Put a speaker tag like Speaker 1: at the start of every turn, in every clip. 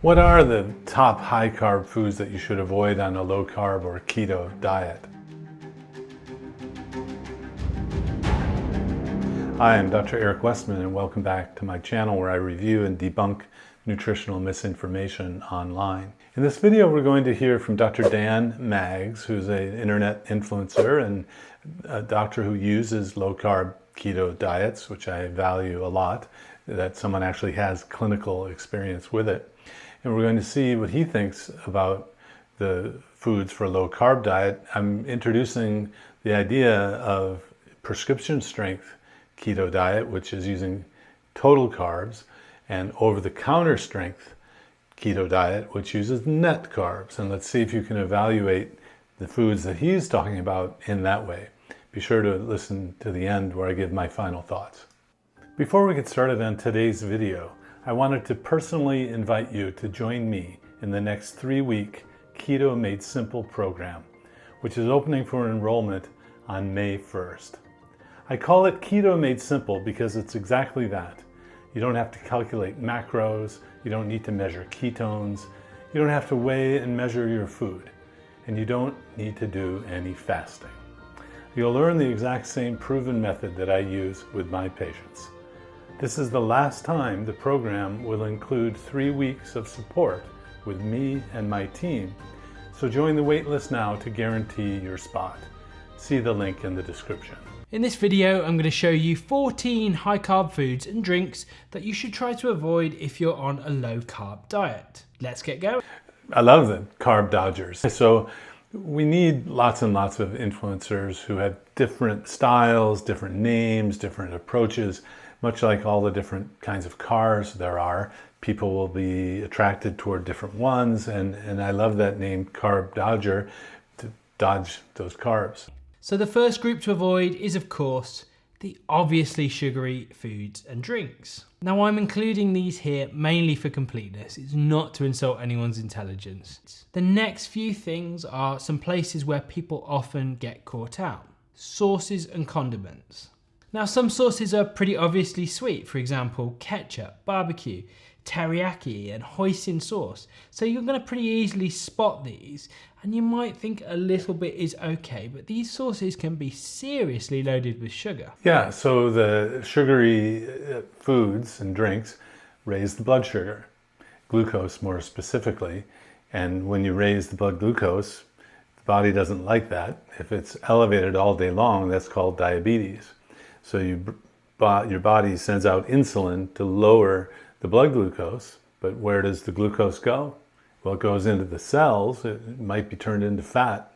Speaker 1: What are the top high-carb foods that you should avoid on a low-carb or keto diet? Hi, I'm Dr. Eric Westman and welcome back to my channel where I review and debunk nutritional misinformation online. In this video we're going to hear from Dr. Dan Maggs, who's an internet influencer and a doctor who uses low-carb keto diets, which I value a lot, that someone actually has clinical experience with it. And we're going to see what he thinks about the foods for a low-carb diet. I'm introducing the idea of prescription strength keto diet, which is using total carbs, and over-the-counter strength keto diet, which uses net carbs. And let's see if you can evaluate the foods that he's talking about in that way. Be sure to listen to the end where I give my final thoughts. Before we get started on today's video, I wanted to personally invite you to join me in the next 3-week Keto Made Simple program, which is opening for enrollment on May 1st. I call it Keto Made Simple because it's exactly that. You don't have to calculate macros, you don't need to measure ketones, you don't have to weigh and measure your food, and you don't need to do any fasting. You'll learn the exact same proven method that I use with my patients. This is the last time the program will include 3 weeks of support with me and my team, so join the waitlist now to guarantee your spot. See the link in the description.
Speaker 2: In this video, I'm going to show you 14 high-carb foods and drinks that you should try to avoid if you're on a low-carb diet. Let's get going.
Speaker 1: I love the Carb Dodgers. So we need lots and lots of influencers who have different styles, different names, different approaches. Much like all the different kinds of cars there are, people will be attracted toward different ones, and I love that name, Carb Dodger, to dodge those carbs.
Speaker 2: So the first group to avoid is, of course, the obviously sugary foods and drinks. Now, I'm including these here mainly for completeness. It's not to insult anyone's intelligence. The next few things are some places where people often get caught out: sauces and condiments. Now, some sauces are pretty obviously sweet, for example, ketchup, barbecue, teriyaki, and hoisin sauce. So you're going to pretty easily spot these, and you might think a little bit is okay, but these sauces can be seriously loaded with sugar.
Speaker 1: Yeah, so the sugary foods and drinks raise the blood sugar, glucose more specifically, and when you raise the blood glucose, the body doesn't like that. If it's elevated all day long, that's called diabetes. So your body sends out insulin to lower the blood glucose, but where does the glucose go? Well, it goes into the cells. It might be turned into fat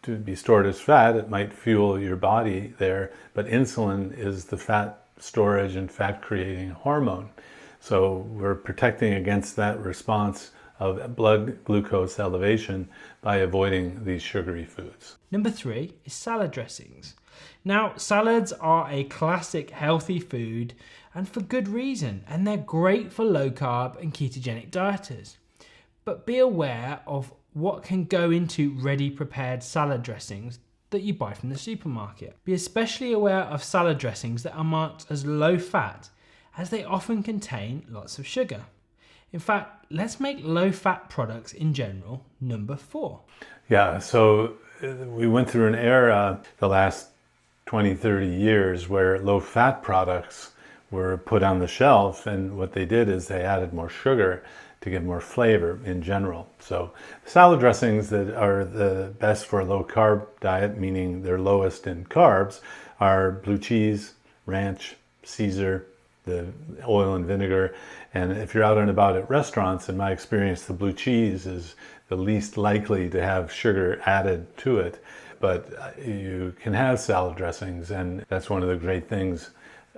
Speaker 1: to be stored as fat. It might fuel your body there, but insulin is the fat storage and fat creating hormone. So we're protecting against that response of blood glucose elevation by avoiding these sugary foods.
Speaker 2: Number 3 is salad dressings. Now, salads are a classic healthy food, and for good reason, and they're great for low-carb and ketogenic dieters. But be aware of what can go into ready-prepared salad dressings that you buy from the supermarket. Be especially aware of salad dressings that are marked as low-fat, as they often contain lots of sugar. In fact, let's make low-fat products in general number 4.
Speaker 1: Yeah, so we went through an era the last 20, 30 years where low-fat products were put on the shelf, and what they did is they added more sugar to give more flavor in general. So salad dressings that are the best for a low-carb diet, meaning they're lowest in carbs, are blue cheese, ranch, Caesar, the oil and vinegar. And if you're out and about at restaurants, in my experience, the blue cheese is the least likely to have sugar added to it. But you can have salad dressings, and that's one of the great things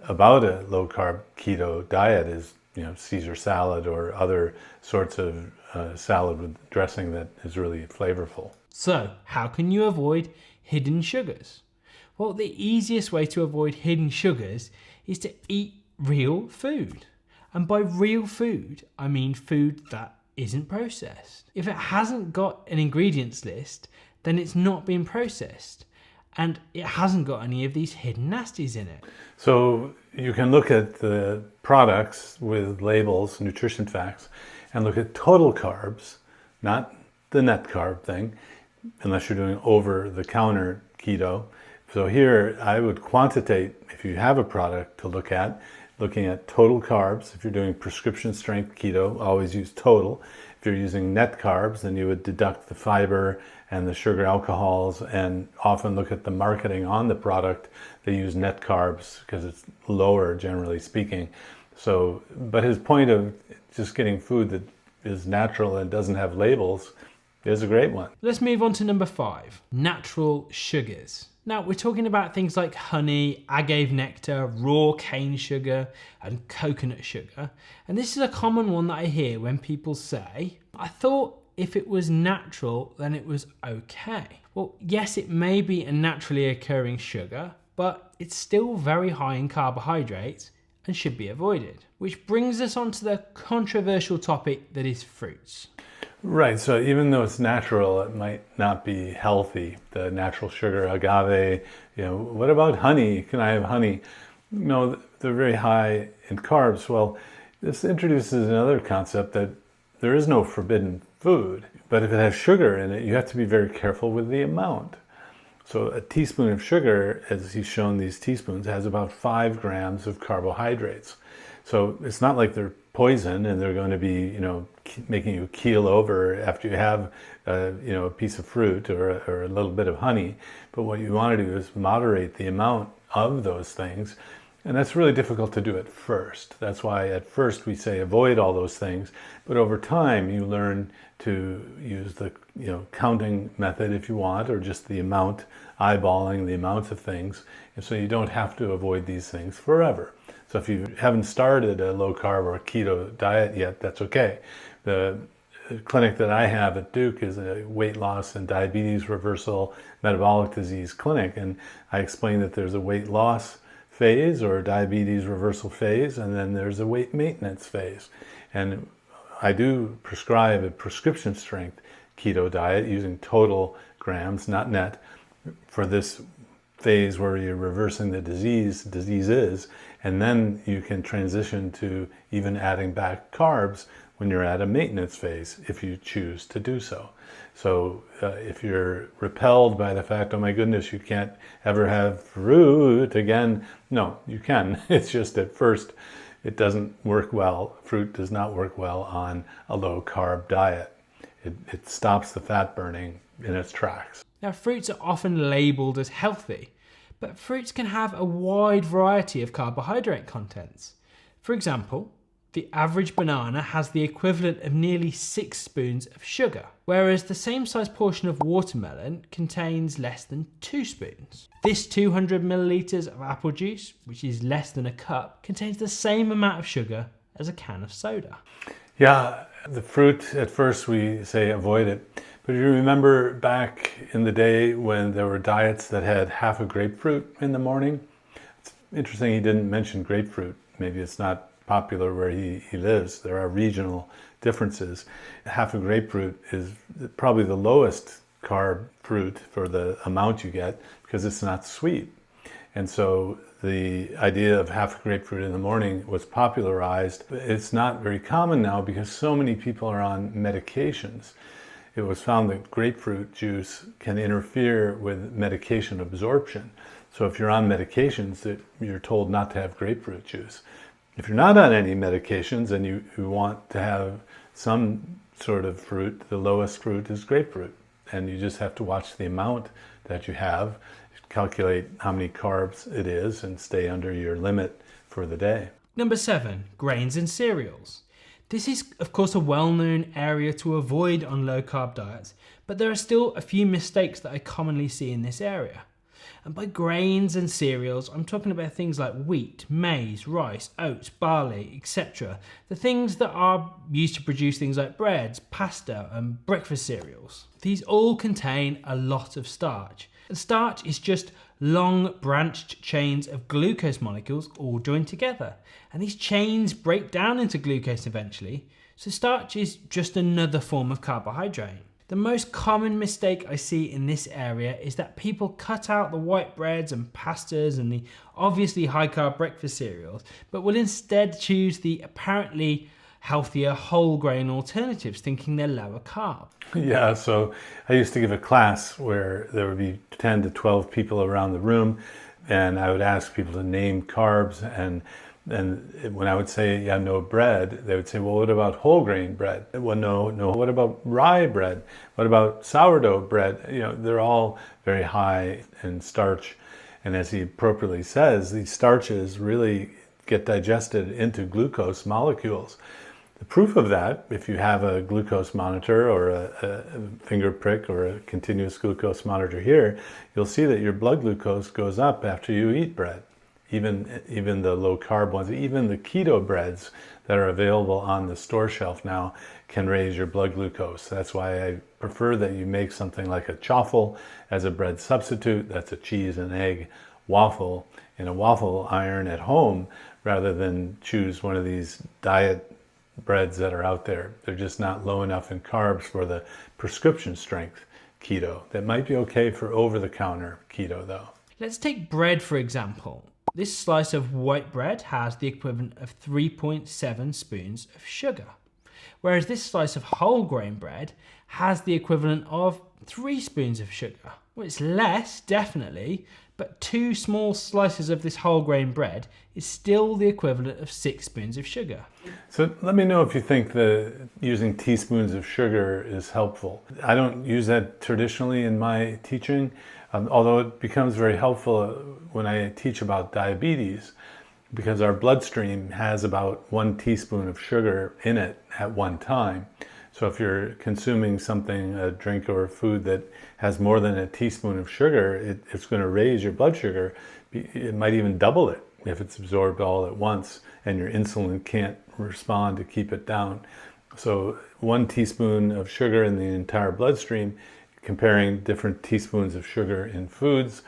Speaker 1: about a low-carb keto diet is, Caesar salad or other sorts of salad with dressing that is really flavorful.
Speaker 2: So, how can you avoid hidden sugars? Well, the easiest way to avoid hidden sugars is to eat real food. And by real food, I mean food that isn't processed. If it hasn't got an ingredients list, then it's not been processed, and it hasn't got any of these hidden nasties in it.
Speaker 1: So you can look at the products with labels, nutrition facts, and look at total carbs, not the net carb thing, unless you're doing over-the-counter keto. So here I would quantitate, if you have a product to look at, looking at total carbs. If you're doing prescription strength keto, always use total. If you're using net carbs, then you would deduct the fiber and the sugar alcohols, and often look at the marketing on the product. They use net carbs because it's lower, generally speaking. So, but his point of just getting food that is natural and doesn't have labels is a great one.
Speaker 2: Let's move on to number 5, natural sugars. Now we're talking about things like honey, agave nectar, raw cane sugar, and coconut sugar. And this is a common one that I hear when people say, I thought if it was natural, then it was okay. Well, yes, it may be a naturally occurring sugar, but it's still very high in carbohydrates and should be avoided. Which brings us on to the controversial topic that is fruits.
Speaker 1: Right, so even though it's natural, it might not be healthy. The natural sugar, agave, what about honey? Can I have honey? No, they're very high in carbs. Well, this introduces another concept that there is no forbidden food, but if it has sugar in it, you have to be very careful with the amount. So a teaspoon of sugar, as he's shown these teaspoons, has about 5 grams of carbohydrates. So it's not like they're poison and they're going to be, making you keel over after you have, a piece of fruit or a little bit of honey. But what you want to do is moderate the amount of those things. And that's really difficult to do at first. That's why at first we say avoid all those things. But over time you learn to use the counting method if you want, or just the amount, eyeballing the amounts of things. And so you don't have to avoid these things forever. So if you haven't started a low carb or a keto diet yet, that's okay. The clinic that I have at Duke is a weight loss and diabetes reversal metabolic disease clinic. And I explain that there's a weight loss phase or diabetes reversal phase, and then there's a weight maintenance phase. And I do prescribe a prescription strength keto diet using total grams, not net, for this phase where you're reversing the diseases, and then you can transition to even adding back carbs when you're at a maintenance phase, if you choose to do so. So if you're repelled by the fact, oh my goodness, you can't ever have fruit again, no, you can. It's just at first it doesn't work well. Fruit does not work well on a low carb diet. It stops the fat burning in its tracks.
Speaker 2: Now, fruits are often labelled as healthy, but fruits can have a wide variety of carbohydrate contents. For example, the average banana has the equivalent of nearly 6 spoons of sugar, whereas the same size portion of watermelon contains less than 2 spoons. This 200 millilitres of apple juice, which is less than a cup, contains the same amount of sugar as a can of soda.
Speaker 1: Yeah, the fruit, at first we say avoid it. But you remember back in the day when there were diets that had half a grapefruit in the morning? It's interesting he didn't mention grapefruit. Maybe it's not popular where he lives. There are regional differences. Half a grapefruit is probably the lowest carb fruit for the amount you get because it's not sweet. And so the idea of half a grapefruit in the morning was popularized. It's not very common now because so many people are on medications. It was found that grapefruit juice can interfere with medication absorption. So if you're on medications, you're told not to have grapefruit juice. If you're not on any medications and you want to have some sort of fruit, the lowest fruit is grapefruit. And you just have to watch the amount that you have, calculate how many carbs it is, and stay under your limit for the day.
Speaker 2: Number 7, grains and cereals. This is, of course, a well-known area to avoid on low-carb diets, but there are still a few mistakes that I commonly see in this area. And by grains and cereals, I'm talking about things like wheat, maize, rice, oats, barley, etc. The things that are used to produce things like breads, pasta, and breakfast cereals. These all contain a lot of starch. And starch is just long branched chains of glucose molecules all joined together. And these chains break down into glucose eventually. So starch is just another form of carbohydrate. The most common mistake I see in this area is that people cut out the white breads and pastas and the obviously high carb breakfast cereals, but will instead choose the apparently healthier whole grain alternatives, thinking they're lower carb.
Speaker 1: Yeah, so I used to give a class where there would be 10 to 12 people around the room, and I would ask people to name carbs, and when I would say, yeah, no bread, they would say, well, what about whole grain bread? Well, no, what about rye bread? What about sourdough bread? You know, they're all very high in starch, and as he appropriately says, these starches really get digested into glucose molecules. The proof of that, if you have a glucose monitor or a finger prick or a continuous glucose monitor here, you'll see that your blood glucose goes up after you eat bread. Even the low-carb ones, even the keto breads that are available on the store shelf now can raise your blood glucose. That's why I prefer that you make something like a chaffle as a bread substitute. That's a cheese and egg waffle in a waffle iron at home, rather than choose one of these diet breads that are out there. They're just not low enough in carbs for the prescription strength keto. That might be okay for over-the-counter keto though.
Speaker 2: Let's take bread for example. This slice of white bread has the equivalent of 3.7 spoons of sugar, whereas this slice of whole grain bread has the equivalent of 3 spoons of sugar. Well, it's less, definitely, but 2 small slices of this whole grain bread is still the equivalent of 6 spoons of sugar.
Speaker 1: So let me know if you think that using teaspoons of sugar is helpful. I don't use that traditionally in my teaching, although it becomes very helpful when I teach about diabetes, because our bloodstream has about 1 teaspoon of sugar in it at one time. So if you're consuming something, a drink or a food that has more than a teaspoon of sugar, it's going to raise your blood sugar. It might even double it if it's absorbed all at once and your insulin can't respond to keep it down. So 1 teaspoon of sugar in the entire bloodstream, comparing different teaspoons of sugar in foods.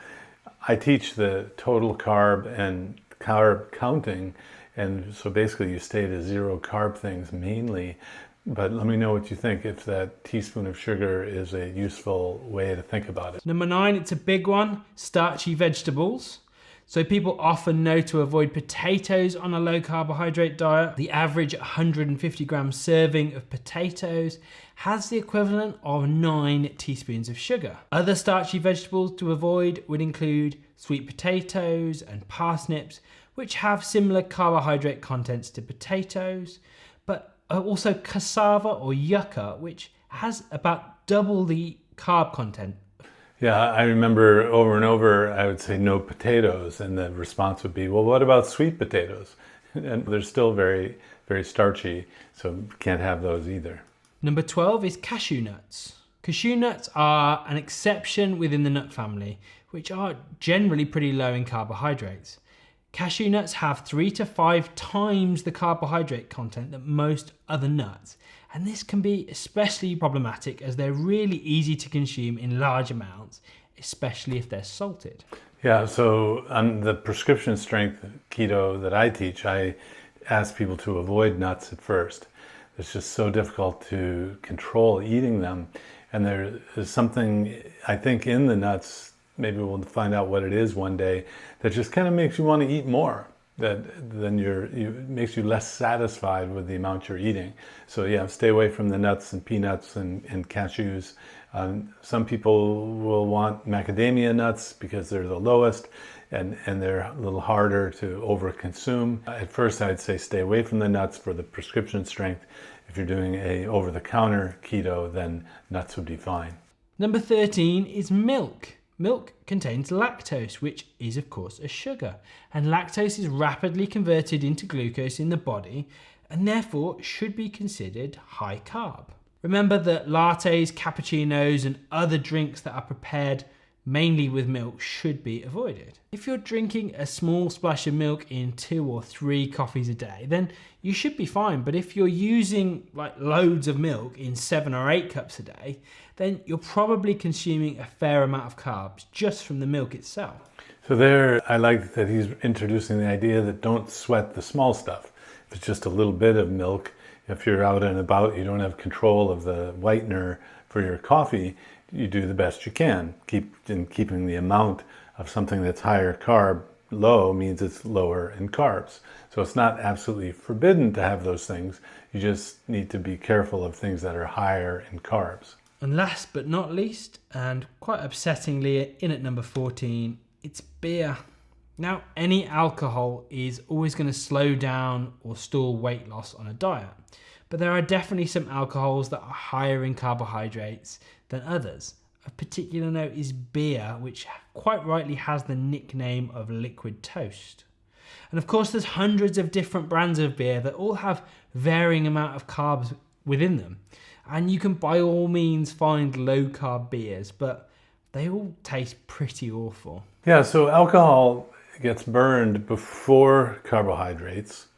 Speaker 1: I teach the total carb and carb counting, and so basically you stay to 0 carb things mainly. But let me know what you think, if that teaspoon of sugar is a useful way to think about it.
Speaker 2: Number 9, it's a big one, starchy vegetables. So people often know to avoid potatoes on a low carbohydrate diet. The average 150 gram serving of potatoes has the equivalent of 9 teaspoons of sugar. Other starchy vegetables to avoid would include sweet potatoes and parsnips, which have similar carbohydrate contents to potatoes, but also cassava or yucca, which has about double the carb content.
Speaker 1: Yeah, I remember over and over I would say no potatoes, and the response would be, well, what about sweet potatoes? And they're still very, very starchy, so can't have those either.
Speaker 2: Number 12 is cashew nuts. Cashew nuts are an exception within the nut family, which are generally pretty low in carbohydrates. Cashew nuts have 3 to 5 times the carbohydrate content that most other nuts, and this can be especially problematic as they're really easy to consume in large amounts, especially if they're salted.
Speaker 1: Yeah, so on the prescription strength keto that I teach, I ask people to avoid nuts at first. It's just so difficult to control eating them, and there is something, I think, in the nuts, maybe we'll find out what it is one day, that just kind of makes you want to eat more. Makes you less satisfied with the amount you're eating. So yeah, stay away from the nuts and peanuts and cashews. Some people will want macadamia nuts because they're the lowest and they're a little harder to overconsume. At first I'd say stay away from the nuts for the prescription strength. If you're doing a over-the-counter keto, then nuts would be fine.
Speaker 2: Number 13 is milk. Milk contains lactose, which is of course a sugar, and lactose is rapidly converted into glucose in the body and therefore should be considered high carb. Remember that lattes, cappuccinos and other drinks that are prepared mainly with milk should be avoided. If you're drinking a small splash of milk in 2 or 3 coffees a day, then you should be fine. But if you're using like loads of milk in 7 or 8 cups a day, then you're probably consuming a fair amount of carbs just from the milk itself.
Speaker 1: So there, I like that he's introducing the idea that don't sweat the small stuff. If it's just a little bit of milk, if you're out and about, you don't have control of the whitener for your coffee, you do the best you can. Keeping the amount of something that's higher carb low means it's lower in carbs. So it's not absolutely forbidden to have those things. You just need to be careful of things that are higher in carbs.
Speaker 2: And last but not least, and quite upsettingly in at number 14, it's beer. Now, any alcohol is always going to slow down or stall weight loss on a diet, but there are definitely some alcohols that are higher in carbohydrates than others. Of particular note is beer, which quite rightly has the nickname of liquid toast. And of course, there's hundreds of different brands of beer that all have varying amount of carbs within them. And you can by all means find low-carb beers, but they all taste pretty awful.
Speaker 1: Yeah, so alcohol gets burned before carbohydrates,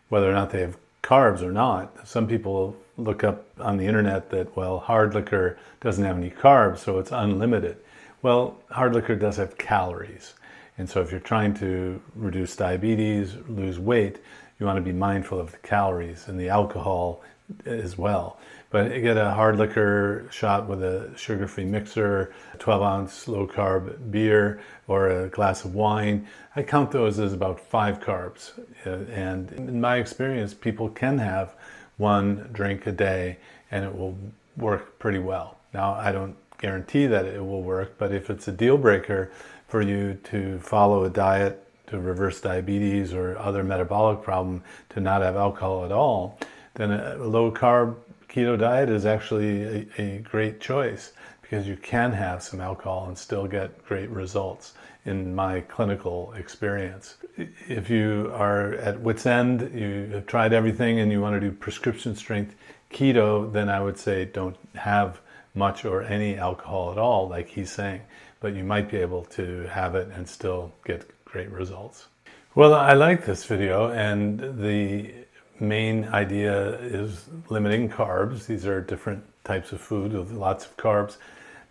Speaker 1: whether or not they have carbs or not. Some people look up on the internet that, well, hard liquor doesn't have any carbs, so it's unlimited. Well, hard liquor does have calories. And so if you're trying to reduce diabetes, lose weight, you want to be mindful of the calories and the alcohol as well. But you get a hard liquor shot with a sugar-free mixer, a 12-ounce low-carb beer, or a glass of wine. I count those as about 5 carbs. And in my experience, people can have one drink a day and it will work pretty well. Now, I don't guarantee that it will work, but if it's a deal breaker for you to follow a diet to reverse diabetes or other metabolic problem to not have alcohol at all, then a low-carb keto diet is actually a great choice, because you can have some alcohol and still get great results in my clinical experience. If you are at wit's end, you have tried everything and you want to do prescription strength keto, then I would say don't have much or any alcohol at all, like he's saying, but you might be able to have it and still get great results. Well, I like this video, and the main idea is limiting carbs. These are different types of food with lots of carbs.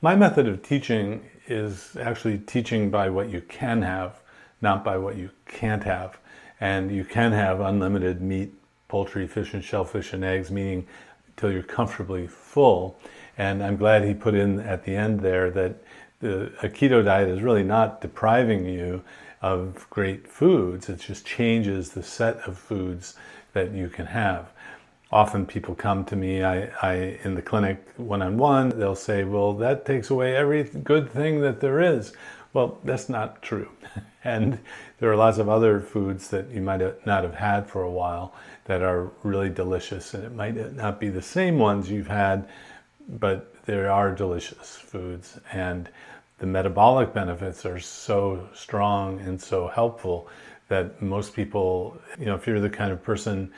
Speaker 1: My method of teaching is actually teaching by what you can have, not by what you can't have. And you can have unlimited meat, poultry, fish, and shellfish, and eggs, meaning until you're comfortably full. And I'm glad he put in at the end there that a keto diet is really not depriving you of great foods. It just changes the set of foods that you can have. Often people come to me, I in the clinic one-on-one, they'll say, well, that takes away every good thing that there is. Well, that's not true. And there are lots of other foods that you might not have had for a while that are really delicious, and it might not be the same ones you've had, but there are delicious foods, and the metabolic benefits are so strong and so helpful that most people, if you're the kind of person,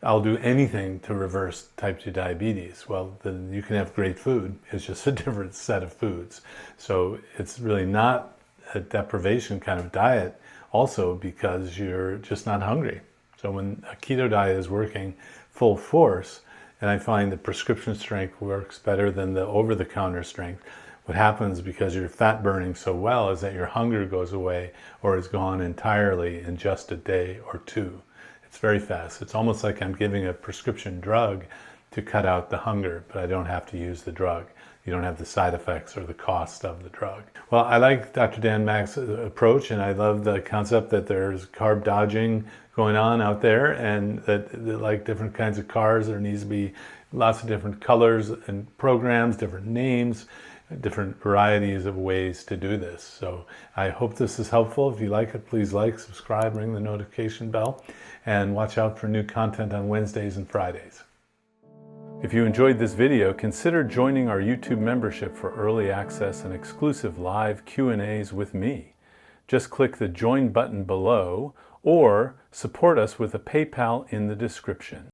Speaker 1: I'll do anything to reverse type 2 diabetes, well, then you can have great food. It's just a different set of foods. So it's really not a deprivation kind of diet, also because you're just not hungry. So when a keto diet is working full force, and I find that prescription strength works better than the over-the-counter strength, what happens, because you're fat burning so well, is that your hunger goes away or is gone entirely in just a day or two. It's very fast. It's almost like I'm giving a prescription drug to cut out the hunger, but I don't have to use the drug. You don't have the side effects or the cost of the drug. Well, I like Dr. Dan Mack's approach, and I love the concept that there's carb dodging going on out there, and that like different kinds of cars, there needs to be lots of different colors and programs, different names, different varieties of ways to do this. So I hope this is helpful. If you like it, please like, subscribe, ring the notification bell, and watch out for new content on Wednesdays and Fridays. If you enjoyed this video, consider joining our YouTube membership for early access and exclusive live Q&As with me. Just click the join button below or support us with a PayPal in the description.